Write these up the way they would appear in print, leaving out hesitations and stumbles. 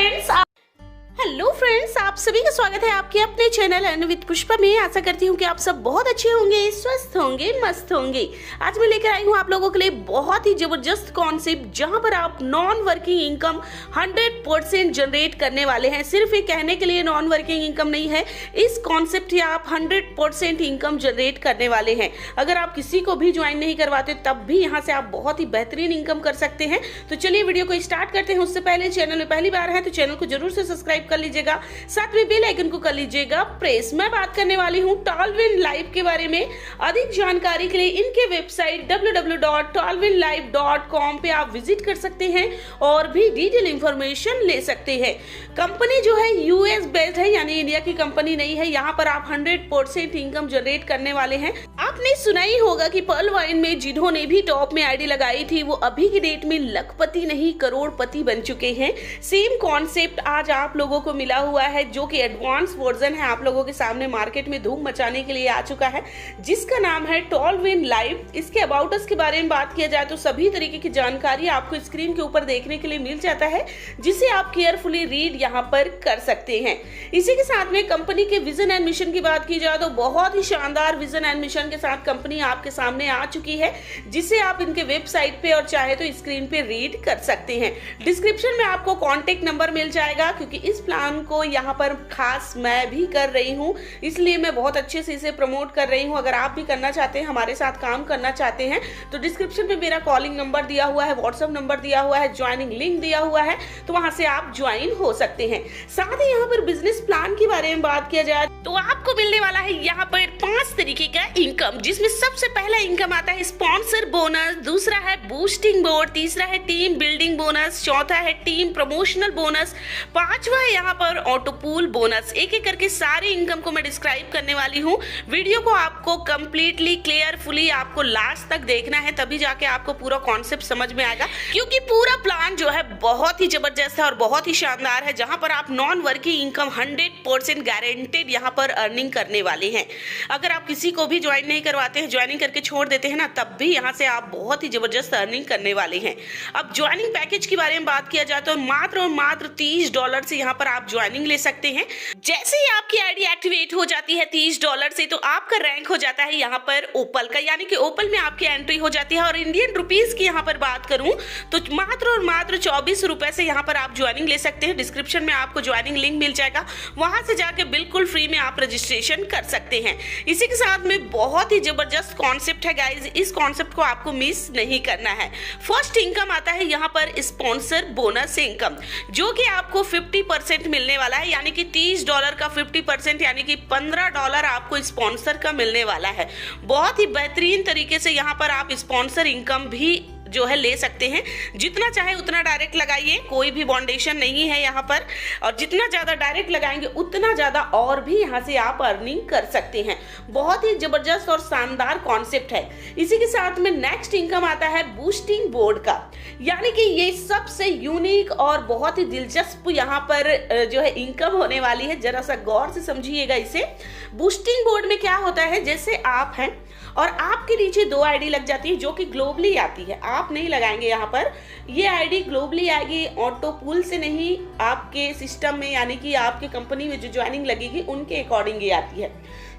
Hello friends, आप सभी का स्वागत है आपके अपने चैनल अर्न विद पुष्पा में। आशा करती हूँ कि आप सब बहुत अच्छे होंगे, स्वस्थ होंगे, मस्त होंगे। आज मैं लेकर आई हूँ आप लोगों के लिए बहुत ही जबरदस्त कॉन्सेप्ट, जहां पर आप नॉन वर्किंग इनकम 100% जनरेट करने वाले हैं। सिर्फ ये कहने के लिए नॉन वर्किंग इनकम नहीं है, इस कॉन्सेप्ट से आप 100% इनकम जनरेट करने वाले हैं। अगर आप किसी को भी ज्वाइन नहीं करवाते तब भी यहाँ से आप बहुत ही बेहतरीन इनकम कर सकते हैं। तो चलिए वीडियो को स्टार्ट करते हैं। उससे पहले चैनल में पहली बार है तो चैनल को जरूर से सब्सक्राइब कर लीजिएगा, साथ में बेल आइकन को कर लीजिएगा प्रेस। मैं बात करने वाली हूं टॉलविन लाइव के बारे में। अधिक जानकारी के लिए इनके वेबसाइट www.tallwinlive.com पे आप विजिट कर सकते हैं और भी डिटेल इंफॉर्मेशन ले सकते हैं। कंपनी जो है यूएस बेस्ड है, यानी इंडिया की कंपनी नहीं है। यहाँ पर आप 100% इनकम जनरेट करने वाले हैं। आपने सुना ही होगा कि पर्ल वाइन में जिन्होंने भी टॉप में आईडी लगाई थी वो अभी की डेट में लखपति नहीं करोड़पति बन चुके हैं। सेम कॉन्सेप्ट आज आप लोगों को मिला हुआ है, जो कि एडवांस वर्जन है, आप लोगों के सामने मार्केट में धूम मचाने के लिए आ चुका है, जिसका नाम है टॉलविन लाइव। इसके अबाउट अस के बारे में बात किया जाए तो सभी तरीके की जानकारी आपको स्क्रीन के ऊपर देखने के लिए मिल जाता है, जिसे आप केयरफुली रीड यहाँ पर कर सकते हैं। इसी के साथ में कंपनी के विजन एंड मिशन की बात की जाए तो बहुत ही शानदार विजन एंड मिशन के साथ कंपनी आपके सामने आ चुकी है, जिसे आप इनके वेबसाइट पे और चाहे तो स्क्रीन पे रीड कर सकते हैं। डिस्क्रिप्शन में आपको कॉन्टेक्ट नंबर मिल जाएगा, क्योंकि इस प्लान को यहाँ पर खास मैं भी कर रही हूँ, इसलिए मैं बहुत अच्छे से इसे प्रमोट कर रही हूँ। अगर आप भी करना चाहते हैं, हमारे साथ काम करना चाहते हैं, तो डिस्क्रिप्शन में मेरा कॉलिंग नंबर दिया हुआ है, व्हाट्सएप नंबर दिया हुआ है, ज्वाइनिंग लिंक दिया हुआ है, तो वहां से आप ज्वाइन हो सकते हैं। साथ ही यहाँ पर बिजनेस प्लान के बारे में बात किया जाए तो आपको मिलने वाला है यहाँ पर 5 तरीके का इनकम, जिसमें सबसे पहला इनकम आता है स्पॉन्सर बोनस, दूसरा है बूस्टिंग बोर्ड, तीसरा है टीम बिल्डिंग बोनस, चौथा है टीम प्रमोशनल बोनस, पांचवा है यहाँ पर ऑटो पूल बोनस। एक एक करके सारे इनकम को मैं डिस्क्राइब करने वाली हूँ। वीडियो को आपको कंप्लीटली क्लियरफुली आपको लास्ट तक देखना है, तभी जाके आपको पूरा कॉन्सेप्ट समझ में आएगा, क्योंकि पूरा प्लान जो है बहुत ही जबरदस्त है और बहुत ही शानदार है, जहां पर आप नॉन वर्किंग इनकम 100% गारंटेड यहाँ पर अर्निंग करने वाले हैं। अगर आप किसी को भी ज्वाइन नहीं करवाते हैं, ज्वाइनिंग करके छोड़ देते हैं ना, तब भी यहाँ से आप बहुत ही जबरदस्त अर्निंग करने वाले हैं। अब ज्वाइनिंग पैकेज के बारे में बात किया जाए तो मात्र और मात्र $30 से यहाँ पर आप ज्वाइनिंग ले सकते हैं। जैसे ही आपकी आईडी एक्टिवेट हो जाती है $30 से, तो आपका रैंक हो जाता है यहाँ पर ओपल का, यानी कि ओपल में आपकी एंट्री हो जाती है। और इंडियन रुपीस की यहाँ पर बात करूं तो मात्र और मात्र 24 रुपए से यहाँ पर आप ज्वाइनिंग ले सकते हैं। डिस्क्रिप्शन में आपको ज्वाइनिंग लिंक मिल जाएगा, वहां से जाके बिल्कुल फ्री में आप रजिस्ट्रेशन कर सकते हैं। इसी के साथ में बहुत ही जबरदस्त कॉन्सेप्ट है गाइज, इस कॉन्सेप्ट को आपको मिस नहीं करना है। फर्स्ट इनकम आता है यहाँ पर स्पॉन्सर बोनस इनकम, जो कि आपको 50% मिलने वाला है, यानी कि $30 का 50%, यानी कि $15 आपको स्पॉन्सर का मिलने वाला है। बहुत ही बेहतरीन तरीके से यहाँ पर आप स्पॉन्सर इनकम भी जो है ले सकते हैं। जितना चाहे उतना डायरेक्ट लगाइए, कोई भी बाउंडेशन नहीं है यहाँ पर, और जितना ज्यादा डायरेक्ट लगाएंगे उतना ज्यादा और भी यहाँ से आप अर्निंग कर सकते हैं। बहुत ही जबरदस्त और शानदार कॉन्सेप्ट है। इसी के साथ में नेक्स्ट इनकम आता है बूस्टिंग बोर्ड का, यानी कि ये सबसे यूनिक और बहुत ही दिलचस्प यहाँ पर जो है इनकम होने वाली है। जरा सा गौर से समझिएगा इसे। बूस्टिंग बोर्ड में क्या होता है, जैसे आप हैं और आपके नीचे 2 आईडी लग जाती है, जो कि ग्लोबली आती है। आप नहीं लगाएंगे यहाँ पर, ये आईडी ग्लोबली आएगी, ऑटो पूल से नहीं, आपके सिस्टम में यानी कि आपके कंपनी में जो ज्वाइनिंग लगेगी उनके अकॉर्डिंग ही आती है।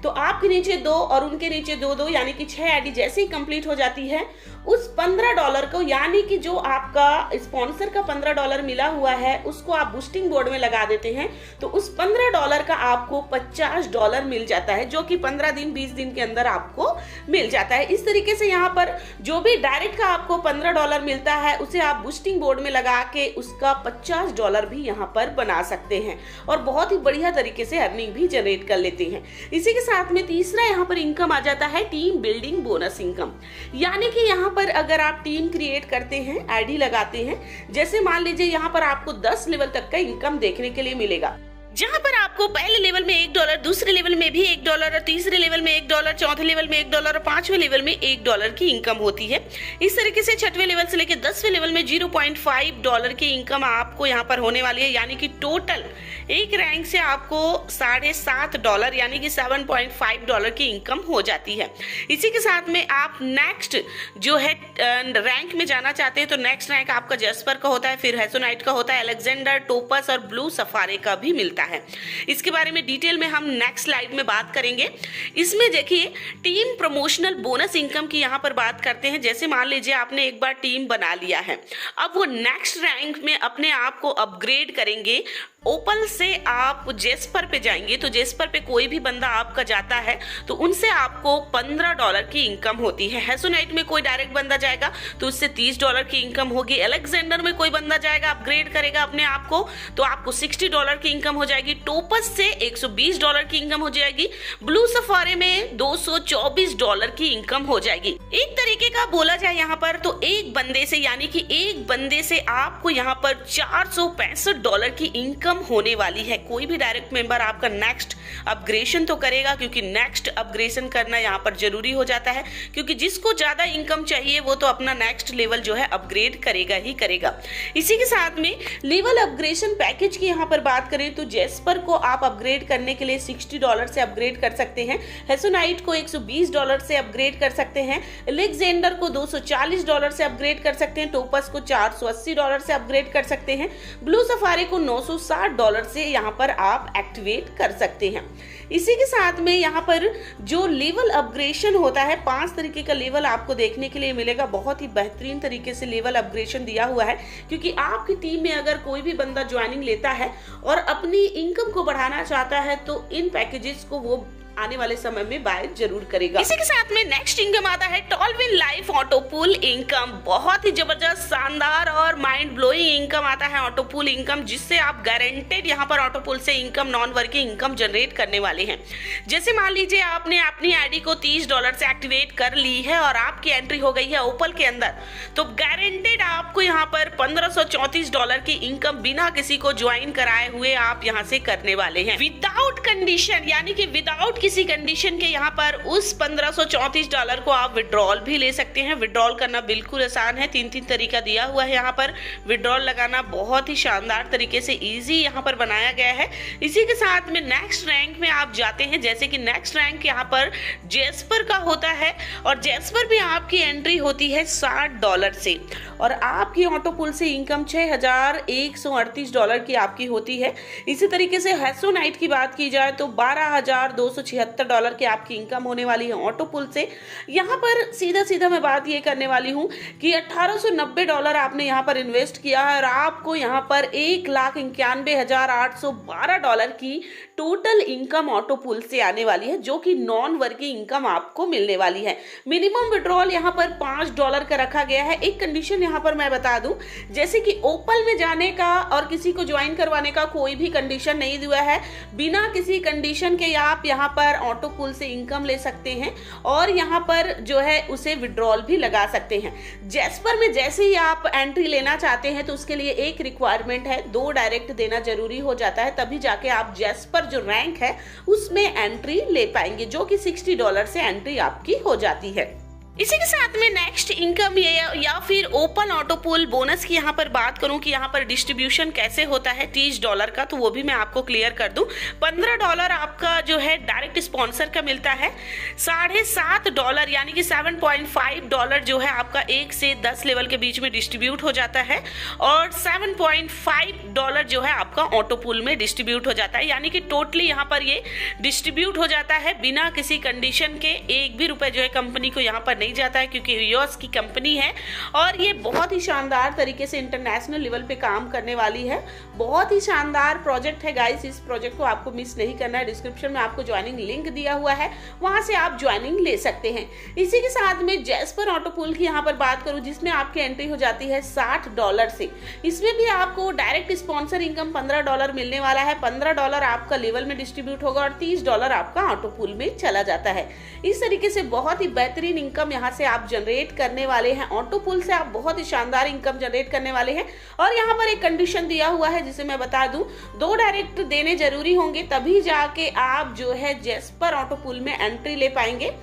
तो आपके नीचे 2 और उनके नीचे 2 यानी कि 6 आईडी जैसे ही कंप्लीट हो जाती है, उस $15 को, यानी कि जो आपका स्पॉन्सर का $15 मिला हुआ है, उसको आप बूस्टिंग बोर्ड में लगा देते हैं, तो उस $15 का आपको $50 मिल जाता है, जो कि 15 दिन 20 दिन के अंदर आपको मिल जाता है। इस तरीके से यहाँ पर जो भी डायरेक्ट का आपको $15 मिलता है, उसे आप बूस्टिंग बोर्ड में लगा के उसका $50 भी यहाँ पर बना सकते हैं और बहुत ही बढ़िया तरीके से अर्निंग भी जनरेट कर लेते हैं। इसी के साथ में तीसरा यहाँ पर इनकम आ जाता है टीम बिल्डिंग बोनस इनकम, यानी कि यहाँ पर अगर आप टीम क्रिएट करते हैं, आईडी लगाते हैं, जैसे मान लीजिए यहाँ पर आपको 10 लेवल तक का इनकम देखने के लिए मिलेगा। जहां पर आपको पहले लेवल में $1, दूसरे लेवल में भी $1 और तीसरे लेवल में $1, चौथे लेवल में $1 और पांचवें लेवल में $1 की इनकम होती है। इस तरीके से छठवें लेवल से लेकर 10वें लेवल में $0.5 की इनकम आपको यहाँ पर होने वाली है, यानी कि टोटल एक रैंक से आपको $7.5 यानी कि $7.5 की इनकम हो जाती है। इसी के साथ में आप नेक्स्ट जो है रैंक में जाना चाहते हैं तो नेक्स्ट रैंक आपका जेस्पर का होता है, फिर हेसोनाइट का होता है, अलेक्जेंडर, टोपस और ब्लू सफारे का भी मिलता है। इसके बारे में डिटेल में हम नेक्स्ट स्लाइड में बात करेंगे। इसमें देखिए टीम प्रमोशनल बोनस इनकम की यहाँ पर बात करते हैं। जैसे मान लीजिए आपने एक बार टीम बना लिया है, अब वो नेक्स्ट रैंक में अपने आप को अपग्रेड करेंगे। ओपल से आप जेस्पर पे जाएंगे तो जेस्पर पे कोई भी बंदा आपका जाता है तो उनसे आपको $15 की इनकम होती है। हेसोनाइट में कोई डायरेक्ट बंदा जाएगा तो उससे $30 की इनकम होगी। अलेक्जेंडर में कोई बंदा जाएगा अपग्रेड करेगा अपने आप को तो आपको $60 की इनकम हो जाएगी। टोपस से $120 की इनकम हो जाएगी। ब्लू सफारे में $224 की इनकम हो जाएगी। एक तरीके का बोला जाए यहाँ पर तो एक बंदे से यानी कि एक बंदे से आपको यहाँ पर $465 की इनकम होने वाली है। कोई भी डायरेक्ट मेंबर आपका नेक्स्ट अपग्रेडेशन तो करेगा, क्योंकि नेक्स्ट अपग्रेडेशन करना यहाँ पर जरूरी हो जाता है, क्योंकि जिसको ज्यादा इनकम चाहिए वो तो अपना नेक्स्ट लेवल जो है अपग्रेड करेगा ही करेगा। इसी के साथ में लेवल अपग्रेडेशन पैकेज की यहाँ पर बात करें तो जेस्पर को आप अपग्रेड करने के लिए $60 से अपग्रेड कर सकते हैं, हेसोनाइट को $120 से अपग्रेड कर सकते हैं, अलेक्जेंडर को $240 से अपग्रेड कर सकते हैं, टोपस को $480 से अपग्रेड कर सकते हैं, ब्लू सफारी को $960 से यहाँ पर आप एक्टिवेट कर सकते हैं। इसी के साथ में यहाँ पर जो लेवल अपग्रेडेशन होता है 5 तरीके का लेवल आपको देखने के लिए मिलेगा। बहुत ही बेहतरीन तरीके से लेवल अपग्रेडेशन दिया हुआ है, क्योंकि आपकी टीम में अगर कोई भी बंदा ज्वाइनिंग लेता है और अपनी इनकम को बढ़ाना चाहता है तो इन पैकेजेस को वो आने वाले समय में बाय जरूर करेगा। इसी के साथ में नेक्स्ट इनकम आता है टॉलविन लाइफ ऑटो पूल इनकम। बहुत ही जबरदस्त, शानदार और माइंड ब्लोइंग इनकम आता है ऑटो पूल इनकम, जिससे आप गारंटेड यहाँ पर ऑटो पूल से income, non working income generate करने वाले हैं। जैसे मान लीजिए आपने अपनी आईडी को $30 से एक्टिवेट कर ली है और आपकी एंट्री हो गई है ओपल के अंदर, तो गारंटेड आपको यहाँ पर $1534 की इनकम बिना किसी को ज्वाइन कराए हुए आप यहाँ से करने वाले हैं, विदाउट कंडीशन, यानी कि विदाउट किसी कंडीशन के यहाँ पर उस $1534 को आप विड्रॉल भी ले सकते हैं। विड्रॉल करना बिल्कुल आसान है, 3 तरीका दिया हुआ है यहाँ पर। विड्रॉल लगाना बहुत ही शानदार तरीके से इजी यहाँ पर बनाया गया है। इसी के साथ में नेक्स्ट रैंक में आप जाते हैं, जैसे कि नेक्स्ट रैंक यहाँ पर जेस्पर का होता है और जेस्पर भी आपकी एंट्री होती है $60 से और आपकी ऑटो पुल से इनकम $6138 की आपकी होती है। इसी तरीके से हेसोनाइट की बात की जाए तो $12,276 की आपकी इनकम होने वाली है ऑटो पुल से। यहाँ पर सीधा मैं बात ये करने वाली हूँ कि $1890 आपने यहाँ पर इन्वेस्ट किया है और आपको यहाँ पर $1,91,812 की टोटल इनकम ऑटो पुल से आने वाली है, जो कि नॉन वर्किंग इनकम आपको मिलने वाली है। मिनिमम विड्रॉल यहाँ पर $5 का रखा गया है। एक कंडीशन यहाँ पर मैं बता दूं, जैसे कि ओपल में जाने का और किसी को ज्वाइन करवाने का कोई भी कंडीशन नहीं दिया है। बिना किसी कंडीशन के आप यहाँ पर ऑटो पुल से इनकम ले सकते हैं और यहाँ पर जो है उसे विड्रॉल भी लगा सकते हैं। जेस्पर में जैसे ही आप एंट्री लेना चाहते हैं तो उसके लिए एक रिक्वायरमेंट है, 2 डायरेक्ट देना जरूरी हो जाता है, तभी जाके आप जेस्पर जो रैंक है उसमें एंट्री ले पाएंगे, जो कि $60 से एंट्री आपकी हो जाती है। इसी के साथ में नेक्स्ट इनकम या फिर ओपन ऑटो पूल बोनस की यहाँ पर बात करूं कि यहाँ पर डिस्ट्रीब्यूशन कैसे होता है $30 का, तो वो भी मैं आपको क्लियर कर दूं। $15 आपका जो है डायरेक्ट स्पॉन्सर का मिलता है, $7.5 यानी कि $7.5 जो है आपका 1 से 10 लेवल के बीच में डिस्ट्रीब्यूट हो जाता है और $7.5 जो है आपका ऑटो पूल में डिस्ट्रीब्यूट हो जाता है, यानी कि टोटली यहाँ पर ये डिस्ट्रीब्यूट हो जाता है बिना किसी कंडीशन के। एक भी रुपए जो है कंपनी को यहाँ पर नहीं जाता है, क्योंकि यूएस की कंपनी है और ये बहुत ही शानदार तरीके से इंटरनेशनल लेवल पे काम करने वाली है। बहुत ही शानदार प्रोजेक्ट है गाइस, इस प्रोजेक्ट को आपको मिस नहीं करना है। डिस्क्रिप्शन में आपको ज्वाइनिंग लिंक दिया हुआ है, वहां से आप ज्वाइनिंग ले सकते हैं। इसी के साथ में जेस्पर ऑटो पूल की यहाँ पर बात करूं, जिसमें आपकी एंट्री हो जाती है $60 से। इसमें भी आपको डायरेक्ट स्पॉन्सर इनकम $15 मिलने वाला है। $15 आपका लेवल में डिस्ट्रीब्यूट होगा और $30 आपका ऑटो पूल में चला जाता है। इस तरीके से बहुत ही बेहतरीन इनकम यहाँ से आप जनरेट करने वाले हैं। ऑटो पुल से आप बहुत ही शानदार इनकम जनरेट करने वाले हैं। और यहाँ पर एक कंडीशन दिया हुआ है जिसे मैं बता दूं, 2 डायरेक्ट देने जरूरी होंगे, तभी जाके आप जो है जैस्पर ऑटो पुल में एंट्री ले पाएंगे।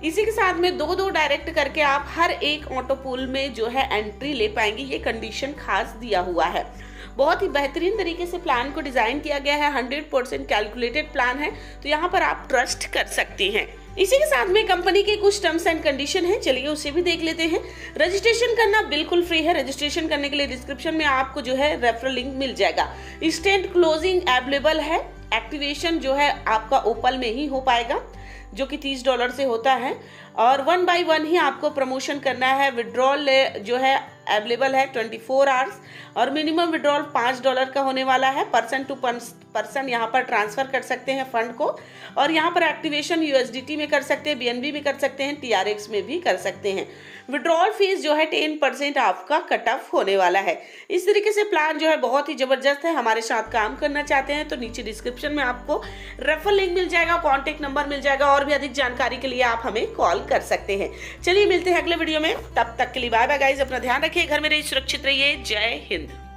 इसी के साथ में 2 डायरेक्ट करके आप हर एक ऑटो पुल में जो है एंट्री ले पाएंगे। ये कंडीशन खास दिया हुआ है। बहुत ही बेहतरीन तरीके से प्लान को डिजाइन किया गया है। 100% कैलकुलेटेड प्लान है, तो यहाँ पर आप ट्रस्ट कर सकते हैं। इसी के साथ में कंपनी के कुछ टर्म्स एंड कंडीशन है, चलिए उसे भी देख लेते हैं। रजिस्ट्रेशन करना बिल्कुल फ्री है। रजिस्ट्रेशन करने के लिए डिस्क्रिप्शन में आपको जो है रेफरल लिंक मिल जाएगा। इंस्टेंट क्लोजिंग अवेलेबल है। एक्टिवेशन जो है आपका ओपल में ही हो पाएगा, जो कि $30 से होता है। और 1 by 1 ही आपको प्रमोशन करना है। विड्रॉल जो है अवेलेबल है 24 आवर्स और मिनिमम विड्रॉल $5 का होने वाला है। पर्सन टू पर्सन यहाँ पर ट्रांसफर कर सकते हैं फंड को। और यहाँ पर एक्टिवेशन USDT में कर सकते हैं, BNB में कर सकते हैं, TRX में भी कर सकते हैं। विड्रॉल फीस जो है 10% आपका कट ऑफ होने वाला है। इस तरीके से प्लान जो है बहुत ही जबरदस्त है। हमारे साथ काम करना चाहते हैं तो नीचे डिस्क्रिप्शन में आपको रेफरल लिंक मिल जाएगा, कॉन्टेक्ट नंबर मिल जाएगा, और भी अधिक जानकारी के लिए आप हमें कॉल कर सकते हैं। चलिए मिलते हैं अगले वीडियो में, तब तक के लिए बाय बाय गाइस। अपना ध्यान रखिए, घर में रहिए, सुरक्षित रहिए। जय हिंद।